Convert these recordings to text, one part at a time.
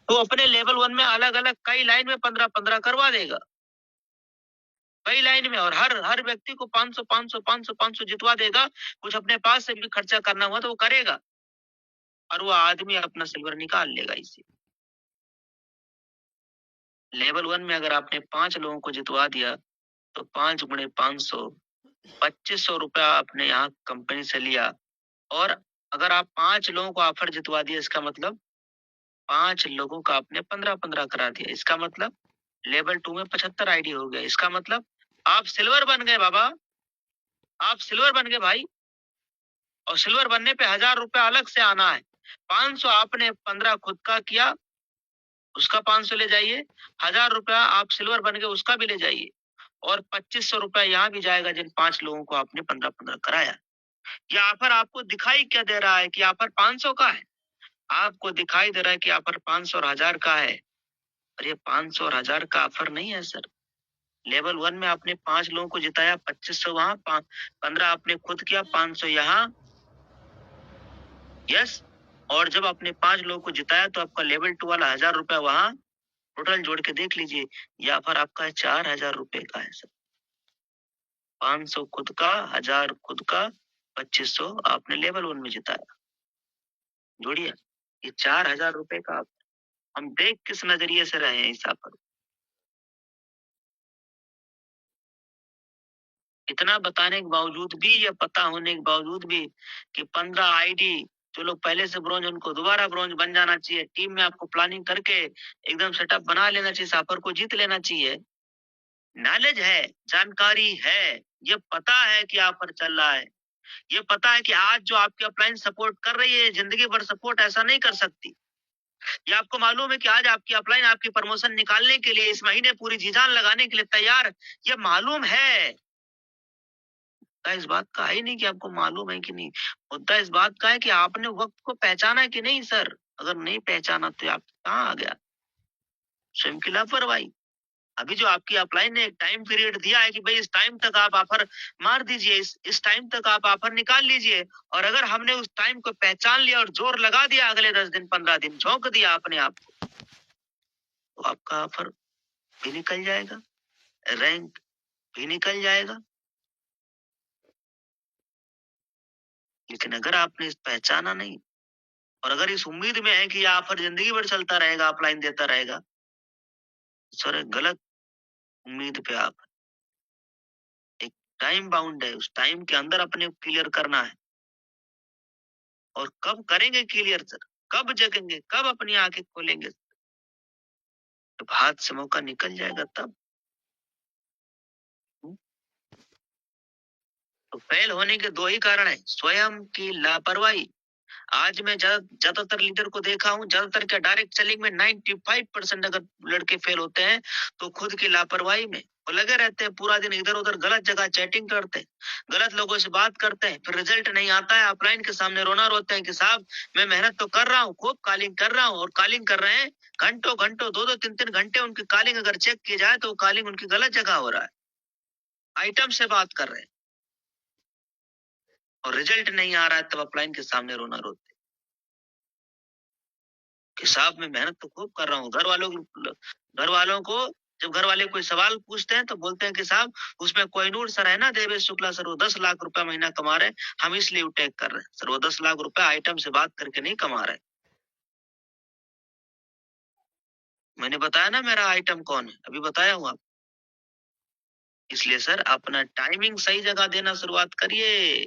तो अपने लेवल 1 में अलग अलग कई लाइन में 15-15 करवा देगा, कई लाइन में, और हर हर व्यक्ति को 500 500 500 500 जितवा देगा। कुछ अपने पास से भी खर्चा करना हुआ तो वो करेगा, और वो आदमी अपना सिल्वर निकाल लेगा इसी। लेवल 1 में अगर आपने 5 लोगों को जितवा दिया तो 5 गुणे 500, 2500 रुपया आपने यहाँ कंपनी से लिया। और अगर आप 5 लोगों को ऑफर जितवा दिया, इसका मतलब 5 लोगों का आपने 15-15 करा दिया। इसका मतलब लेवल 2 में 75 आईडी हो गया। इसका मतलब आप सिल्वर बन गए बाबा, आप सिल्वर बन गए भाई। और सिल्वर बनने पे 1000 रुपया अलग से आना है। 500 आपने 15 खुद का किया, उसका 500 ले जाइए। 1000 रुपया आप सिल्वर बन गए, उसका भी ले जाइए। और 2500 रुपया यहाँ भी जाएगा जिन 5 लोगों को आपने 15-15 कराया। ये ऑफर आपको दिखाई क्या दे रहा है कि ऑफर 500 का है? आपको दिखाई दे रहा है कि ऑफर 500 और 1000 का है। और ये 500 और 1000 का ऑफर नहीं है सर। लेवल 1 में आपने 5 लोगों को जिताया, 2500 वहां, 15 आपने खुद किया, 500 यहाँ। यस। और जब आपने 5 लोगों को जिताया तो आपका लेवल 2 वाला 1000 रुपया वहां, टोटल जोड़ के देख लीजिए। ये ऑफर आपका है 4000 रुपए का है सर। 500 खुद का, 1000 खुद का, 2500 आपने लेवल 1 में जिताया। जोड़िए, ये 4000 रुपए का हम देख किस नजरिए से रहे हैं इस ऑफर को। इतना बताने के बावजूद भी, ये पता होने के बावजूद भी कि 15 आईडी जो लोग पहले से ब्रॉन्ज, उनको दोबारा ब्रॉन्ज बन जाना चाहिए। टीम में आपको प्लानिंग करके एकदम सेटअप बना लेना चाहिए, इस ऑफर को जीत लेना चाहिए। नॉलेज है, जानकारी है, ये पता है कि ऑफर चल रहा है। ये पता है कि आज जो आपकी अपलाइन सपोर्ट कर रही है, जिंदगी भर सपोर्ट ऐसा नहीं कर सकती। ये आपको मालूम है कि आज आपकी अपलाइन आपकी प्रमोशन निकालने के लिए इस महीने पूरी जी जान लगाने के लिए तैयार, ये मालूम है। मुद्दा इस बात का है ही नहीं कि आपको मालूम है कि नहीं। मुद्दा इस बात का है कि आपने वक्त को पहचाना है कि नहीं सर। अगर नहीं पहचाना तो आप कहाँ आ गया? स्वयं की लापरवाही। अभी जो आपकी अपलाइन ने एक टाइम पीरियड दिया है कि भाई इस टाइम तक आप ऑफर मार दीजिए, इस टाइम तक आप ऑफर निकाल लीजिए। और अगर हमने उस टाइम को पहचान लिया और जोर लगा दिया, अगले 10 दिन 15 दिन झोंक दिया अपने आप को, तो आपका ऑफर भी निकल जाएगा, रैंक भी निकल जाएगा। लेकिन अगर आपने इस पहचाना नहीं, और अगर इस उम्मीद में है कि ये ऑफर जिंदगी भर चलता रहेगा, अपलाइन देता रहेगा, सर गलत उम्मीद पे आप। एक टाइम बाउंड है, उस टाइम के अंदर अपने क्लियर करना है। और कब करेंगे क्लियर सर? कब जगेंगे, कब अपनी आंखें खोलेंगे? जब हाथ से मौका निकल जाएगा तब। हम्म? तो फेल होने के 2 ही कारण है, स्वयं की लापरवाही। आज मैं ज्यादातर लीडर को देखा हूँ, ज्यादातर क्या डायरेक्ट सेलिंग में 95% अगर लड़के फेल होते हैं तो खुद की लापरवाही में। वो लगे रहते हैं पूरा दिन इधर उधर गलत जगह चैटिंग करते हैं, गलत लोगों से बात करते हैं, फिर रिजल्ट नहीं आता है। अपलाइन के सामने रोना रोते हैं कि साहब मैं मेहनत तो कर रहा हूँ, खूब कॉलिंग कर रहा हूँ, और कॉलिंग कर रहे हैं घंटों घंटों, 2-2 3-3 घंटे उनकी कॉलिंग अगर चेक की जाए तो कॉलिंग उनकी गलत जगह हो रहा है। आइटम से बात कर रहे हैं और रिजल्ट नहीं आ रहा है, तब अपलाइन के सामने रोना रोते हैं कि साहब मैं मेहनत तो खूब कर रहा हूँ। घर वालों को जब घर वाले कोई सवाल पूछते हैं तो बोलते हैं कि साहब उसमें कोहिनूर सर है ना, देवेश शुक्ला सर, वो 10 लाख रुपया महीना कमा रहे हैं, हम इसलिए उटेक कर रहे हैं। सर वो 10 लाख रुपया आइटम से बात करके नहीं कमा रहे। मैंने बताया ना मेरा आइटम कौन है, अभी बताया हूँ आप। इसलिए सर अपना टाइमिंग सही जगह देना शुरुआत करिए।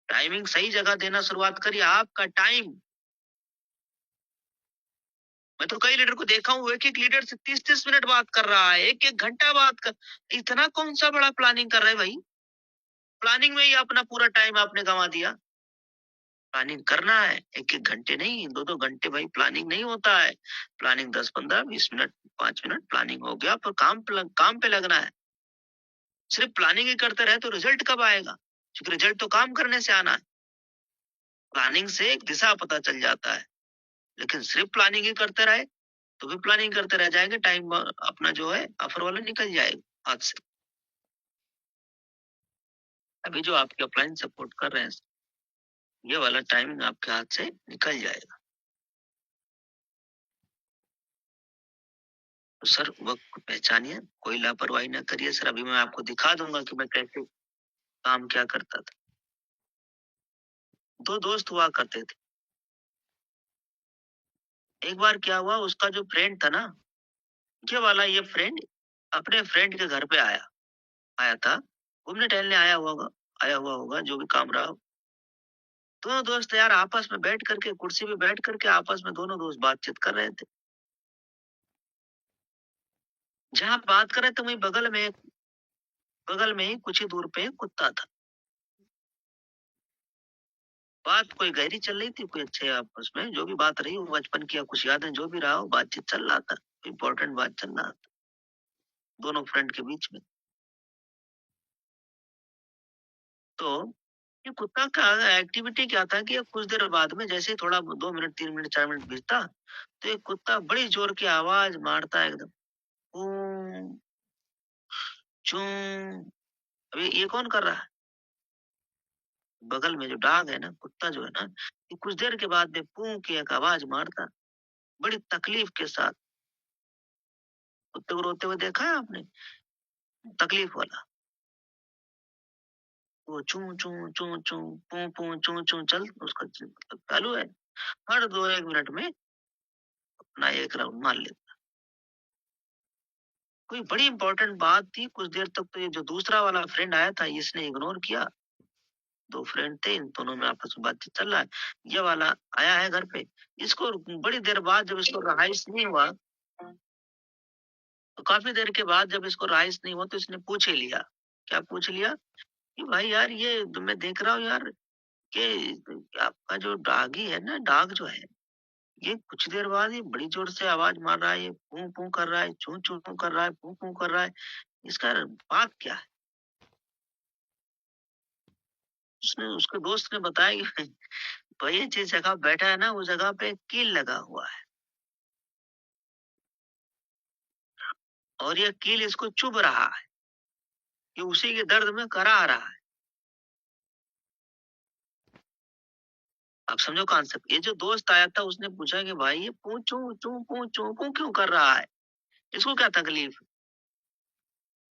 टाइमिंग सही जगह देना शुरुआत करिए। आपका टाइम, मैं तो कई लीडर को देखा हूँ, एक एक लीडर से 30-30 मिनट बात कर रहा है, एक एक घंटा बात कर। इतना कौन सा बड़ा प्लानिंग कर रहे हैं भाई? प्लानिंग में ही अपना पूरा टाइम आपने गंवा दिया। प्लानिंग करना है, एक एक घंटे नहीं, 2-2 घंटे भाई प्लानिंग नहीं होता है। प्लानिंग 10-15-20 मिनट, 5 मिनट प्लानिंग हो गया, पर काम पे लगना है। सिर्फ प्लानिंग ही करते रहे तो रिजल्ट कब आएगा? क्योंकि रिजल्ट तो काम करने से आना है। प्लानिंग से एक दिशा पता चल जाता है, लेकिन सिर्फ प्लानिंग ही करते रहे तो भी प्लानिंग करते रह जाएंगे, टाइम अपना जो है ऑफर वाला निकल जाएगा हाथ से। अभी जो आपके अपलाइन सपोर्ट कर रहे हैं, ये वाला टाइमिंग आपके हाथ से निकल जाएगा। तो सर वक्त को पहचानिए, कोई लापरवाही ना करिए सर। अभी मैं आपको दिखा दूंगा कि मैं कैसे काम क्या करता था। दो दोस्त हुआ करते थे। एक बार क्या हुआ, उसका जो फ्रेंड था ना, ये फ्रेंड अपने फ्रेंड के घर पे आया आया था, घूमने टहलने आया हुआ होगा, जो भी काम रहा हो। दोनों दोस्त यार आपस में बैठ करके, कुर्सी पे बैठ करके आपस में दोनों दोस्त बातचीत कर रहे थे। जहाँ बात कर रहे थे वहीं बगल में ही कुछ ही दूर पे एक कुत्ता था। बात कोई गहरी चल रही थी, कोई अच्छे आपस में जो भी बात रही हो, बचपन की या कुछ यादें जो भी रहा हो, बातचीत चल रहा था, इम्पोर्टेंट बात चल रहा था दोनों फ्रेंड के बीच में। तो ये कुत्ता का एक्टिविटी क्या था कि ये कुछ देर बाद में जैसे ही थोड़ा 2 मिनट 3 मिनट 4 मिनट बीतता, तो ये कुत्ता बड़ी जोर की आवाज मारता है एकदम, "कूं, चूं"। अभी ये कौन कर रहा है? बगल में जो डॉग है ना, कुत्ता जो है ना, ये कुछ देर के बाद में पू की एक आवाज मारता, बड़ी तकलीफ के साथ। कुत्ते को रोते हुए देखा है आपने? तकलीफ वाला। वो चू चू चू चू पू पू चू चू चल उसका मतलब चालू है। हर 2-1 मिनट में अपना एक राउंड मार लेता। कोई बड़ी इंपॉर्टेंट बात थी, कुछ देर तक तो ये जो दूसरा वाला फ्रेंड आया था, इसने इग्नोर किया। दो फ्रेंड थे, इन दोनों में आपस में बातचीत चल रहा है। ये वाला आया है घर पे, इसको बड़ी देर बाद जब इसको रहाइश नहीं हुआ, तो काफी देर के बाद जब इसको रहाइश नहीं हुआ, तो इसने पूछ ही लिया। क्या पूछ लिया कि भाई यार, ये तो मैं देख रहा हूँ यार कि आपका जो डॉगी है ना, डॉग जो है, ये कुछ देर बाद ये बड़ी जोर से आवाज मार रहा है, ये पू पू कर रहा है, चू चू कर रहा है, पू पू कर रहा है। इसका बात क्या है? उसने उसके दोस्त ने बताया कि भाई ये जिस जगह बैठा है ना, उस जगह पे कील लगा हुआ है और ये कील इसको चुभ रहा है, ये उसी के दर्द में करा रहा है। आप समझो कॉन्सेप्ट। ये जो दोस्त आया था, उसने पूछा कि भाई ये पू चू क्यों कर रहा है, इसको क्या तकलीफ है?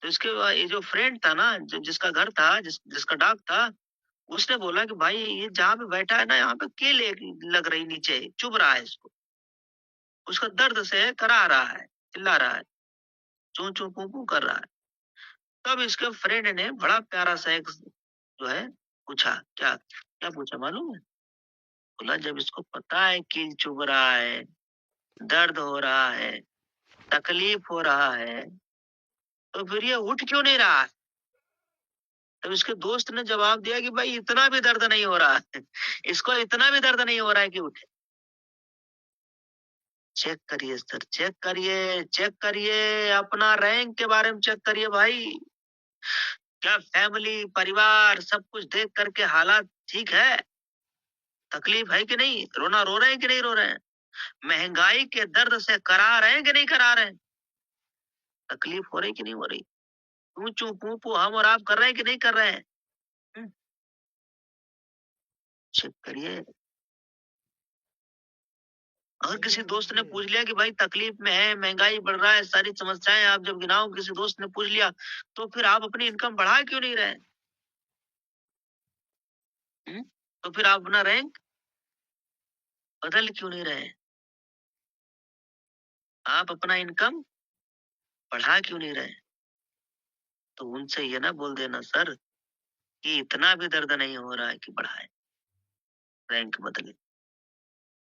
तो इसके बाद ये जो फ्रेंड था ना, जिसका घर था, जिसका डॉग था, उसने बोला कि भाई ये जहाँ पे बैठा है ना, यहाँ पे कील लग रही, नीचे चुभ रहा है इसको, उसका दर्द से करा रहा है, चिल्ला रहा है, चू चू पू कर रहा है। तब इसके फ्रेंड ने बड़ा प्यारा सा एक जो है पूछा, क्या क्या पूछा मालूम है? बोला जब इसको पता है कि चुभ रहा है, दर्द हो रहा है, तकलीफ हो रहा है, तो फिर ये उठ क्यों नहीं रहा है? तब इसके दोस्त ने जवाब दिया कि भाई इतना भी दर्द नहीं हो रहा है, इसको इतना भी दर्द नहीं हो रहा है कि उठे। चेक करिए सर, चेक करिए, चेक करिए, अपना रैंक के बारे में चेक करिए भाई। क्या फैमिली, परिवार सब कुछ देख करके हालात ठीक है? तकलीफ है कि नहीं? रोना रो रहे हैं कि नहीं रो रहे हैं? महंगाई के दर्द से करा रहे हैं कि नहीं करा रहे हैं? तकलीफ हो रही कि नहीं हो रही? तू चू पू पू हम और आप कर रहे हैं कि नहीं कर रहे हैं? हम्म, चेक करिए। अगर किसी दोस्त ने पूछ लिया कि भाई तकलीफ में है, महंगाई बढ़ रहा है, सारी समस्याएं आप जब गिनाओ, किसी दोस्त ने पूछ लिया, तो फिर आप अपनी इनकम बढ़ा क्यों नहीं रहे? हम्म? तो फिर आप अपना रैंक बदल क्यों नहीं रहे? आप अपना इनकम बढ़ा क्यों नहीं रहे? तो उनसे ये ना बोल देना सर कि इतना भी दर्द नहीं हो रहा है कि बढ़ाए, रैंक बदले।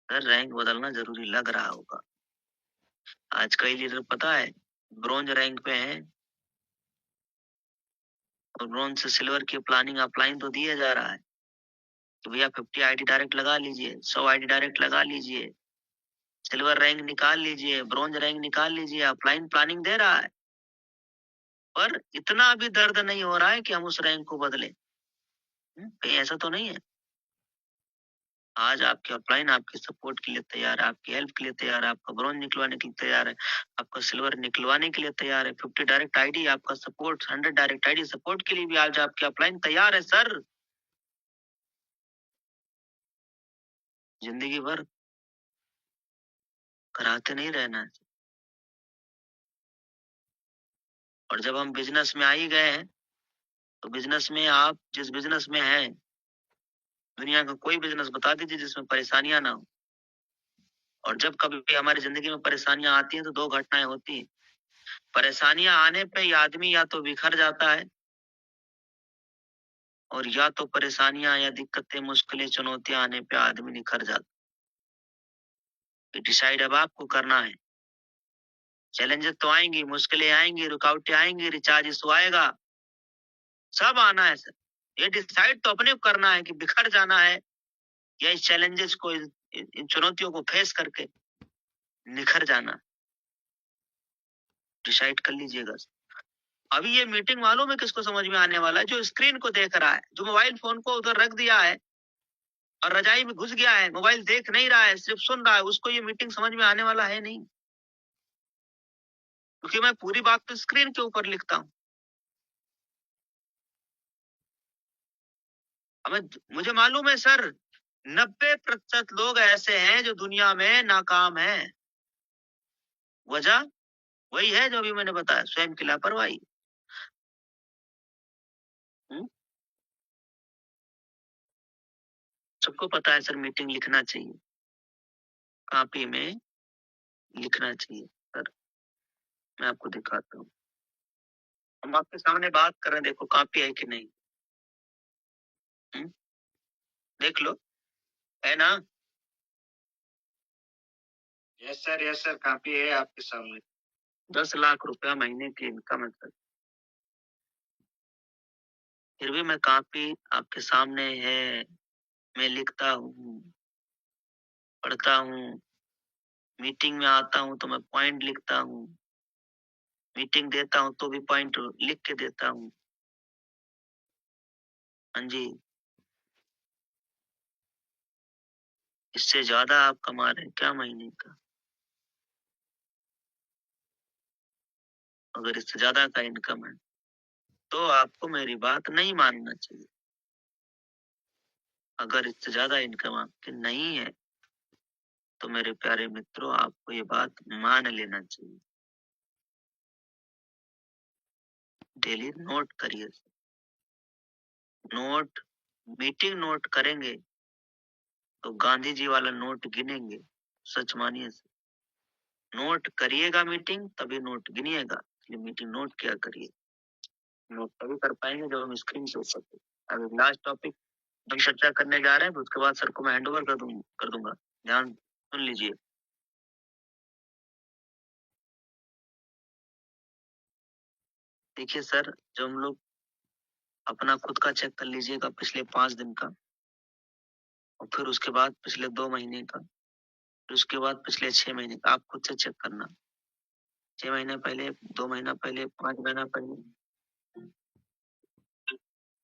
सर रैंक बदलना जरूरी लग रहा होगा। आज कई लीडर पता है ब्रॉन्ज रैंक पे हैं, और ब्रॉन्ज से सिल्वर की प्लानिंग अपलाइन तो दिया जा रहा है कि भैया 50 आईडी डायरेक्ट लगा लीजिए, 100 आईडी डायरेक्ट लगा लीजिए, सिल्वर रैंक निकाल लीजिए, ब्रॉन्ज रैंक निकाल लीजिए, अपलाइन प्लानिंग दे रहा है। पर इतना भी दर्द नहीं हो रहा है कि हम उस रैंक को बदलें। कहीं ऐसा तो नहीं है? आज आपकी अपलाइन आपके सपोर्ट के लिए तैयार है, आपकी हेल्प के लिए तैयार है, आपका ब्रॉन्ज निकलवाने के लिए तैयार है, आपका सिल्वर निकलवाने के लिए तैयार है। 50 डायरेक्ट आईडी आपका सपोर्ट, 100 डायरेक्ट आईडी सपोर्ट के लिए भी आज आपकी अपलाइन तैयार है सर। जिंदगी भर कराते नहीं रहना है। और जब हम बिजनेस में आ ही गए हैं, तो बिजनेस में आप जिस बिजनेस में हैं, दुनिया का कोई बिजनेस बता दीजिए जिसमें परेशानियां ना हो। और जब कभी हमारी जिंदगी में परेशानियां आती हैं तो दो घटनाएं होती हैं। परेशानियां आने पे ये आदमी या तो बिखर जाता है, और या तो परेशानियां या दिक्कतें, मुश्किलें, चुनौतियां आने पे आदमी निखर जाता है। डिसाइड अब आपको करना है। चैलेंजेस तो आएंगी, मुश्किलें आएंगी, रुकावटें आएंगी, रिचार्ज इशू आएगा, सब आना है सर। ये डिसाइड तो अपने को करना है कि बिखर जाना है या इस चैलेंजेस को, इन चुनौतियों को फेस करके निखर जाना। डिसाइड कर लीजिएगा। अभी ये मीटिंग मालूम है किसको समझ में आने वाला है? जो स्क्रीन को देख रहा है, जो मोबाइल फोन को उधर रख दिया है और रजाई में घुस गया है, मोबाइल देख नहीं रहा है, सिर्फ सुन रहा है, उसको ये मीटिंग समझ में आने वाला है नहीं। क्योंकि मैं पूरी बात तो स्क्रीन के ऊपर लिखता हूँ। हमें, मुझे मालूम है सर, 90% लोग ऐसे हैं जो दुनिया में नाकाम हैं। वजह वही है जो अभी मैंने बताया, स्वयं की लापरवाही। हम्म? सबको पता है सर, मीटिंग लिखना चाहिए, कॉपी में लिखना चाहिए। सर मैं आपको दिखाता हूँ, हम आपके सामने बात कर रहे हैं, देखो कॉपी है कि नहीं। हम्म? देख लो, है ना? यस सर, कॉपी है आपके सामने। 10 लाख रुपया महीने की इनकम है सर। फिर भी मैं कॉपी आपके सामने है, मैं लिखता हूँ, पढ़ता हूँ, मीटिंग में आता हूँ तो मैं पॉइंट लिखता हूँ, मीटिंग देता हूँ तो भी पॉइंट लिख के देता हूँ। हाँ जी, इससे ज्यादा आप कमा रहे हैं क्या महीने का? अगर इससे ज्यादा का इनकम है तो आपको मेरी बात नहीं मानना चाहिए। अगर इससे ज्यादा इनकम आपकी नहीं है तो मेरे प्यारे मित्रों, आपको ये बात मान लेना चाहिए। डेली नोट करिए। नोट, मीटिंग नोट करेंगे तो गांधी जी वाला नोट गिनेंगे। सच मानिए सर, नोट करिएगा मीटिंग तभी नोट गिनिएगा। इसलिए मीटिंग नोट क्या करिए। नोट तभी कर पाएंगे जब हम स्क्रीन से ऊपर। अभी लास्ट टॉपिक हम चर्चा करने जा रहे हैं, तो उसके बाद सर को मैं हैंड ओवर कर दूंगा। ध्यान सुन लीजिए। देखिए सर, जब हम लोग अपना खुद का चेक कर लीजिएगा पिछले 5 दिन का, और फिर उसके बाद पिछले 2 महीने का, फिर उसके बाद पिछले 6 महीने का, आप खुद से चेक करना। 6 महीने पहले, 2 महीना पहले, 5 महीना पहले,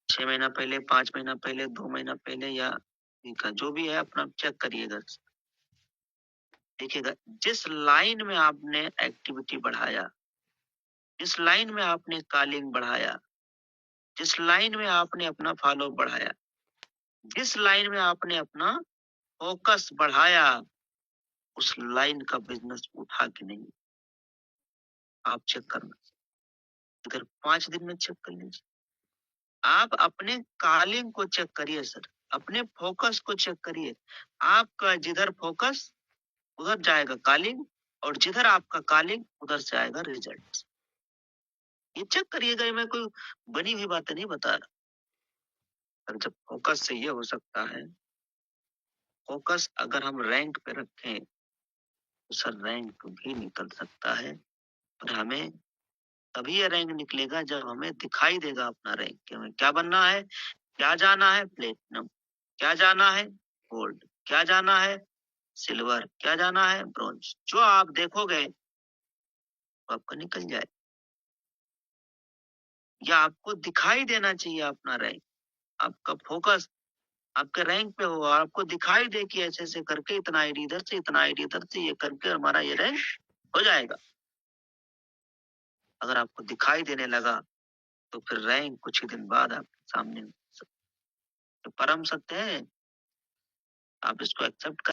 6 महीना पहले, 5 महीना पहले, 2 महीना पहले, या इनका जो भी है अपना चेक करिएगा। देखिएगा, जिस लाइन में आपने एक्टिविटी बढ़ाया, जिस लाइन में आपने कॉलिंग बढ़ाया, जिस लाइन में आपने अपना फॉलो बढ़ाया, जिस लाइन में आपने अपना फोकस बढ़ाया, उस लाइन का बिजनेस उठा के नहीं, आप चेक करना। इधर 5 दिन में चेक कर लीजिए। आप अपने कॉलिंग को चेक करिए सर, अपने फोकस को चेक करिए। आपका जिधर फोकस उधर जाएगा कॉलिंग, और जिधर आपका कॉलिंग उधर से आएगा रिजल्ट। ये चेक करिएगा, ये मैं कोई बनी हुई बातें नहीं बता रहा। और जब फोकस से ये हो सकता है, फोकस अगर हम रैंक पे रखें तो सर रैंक भी निकल सकता है। पर हमें तभी ये रैंक निकलेगा जब हमें दिखाई देगा अपना रैंक, कि हमें क्या बनना है, क्या जाना है प्लेटिनम, क्या जाना है गोल्ड, क्या जाना है सिल्वर, क्या जाना है ब्रॉन्ज। जो आप देखोगे वो आपको निकल जाए, या आपको दिखाई देना चाहिए अपना रैंक। आपका फोकस आपके रैंक पे हो, आपको दिखाई दे कि ऐसे ऐसे करके इतना आईडी इधर से, इतना आईडी इधर से, ये करके हमारा ये रैंक हो जाएगा। अगर आपको दिखाई देने लगा तो फिर रैंक कुछ ही दिन बाद आपके सामने। तो परम सत्य है, आप इसको एक्सेप्ट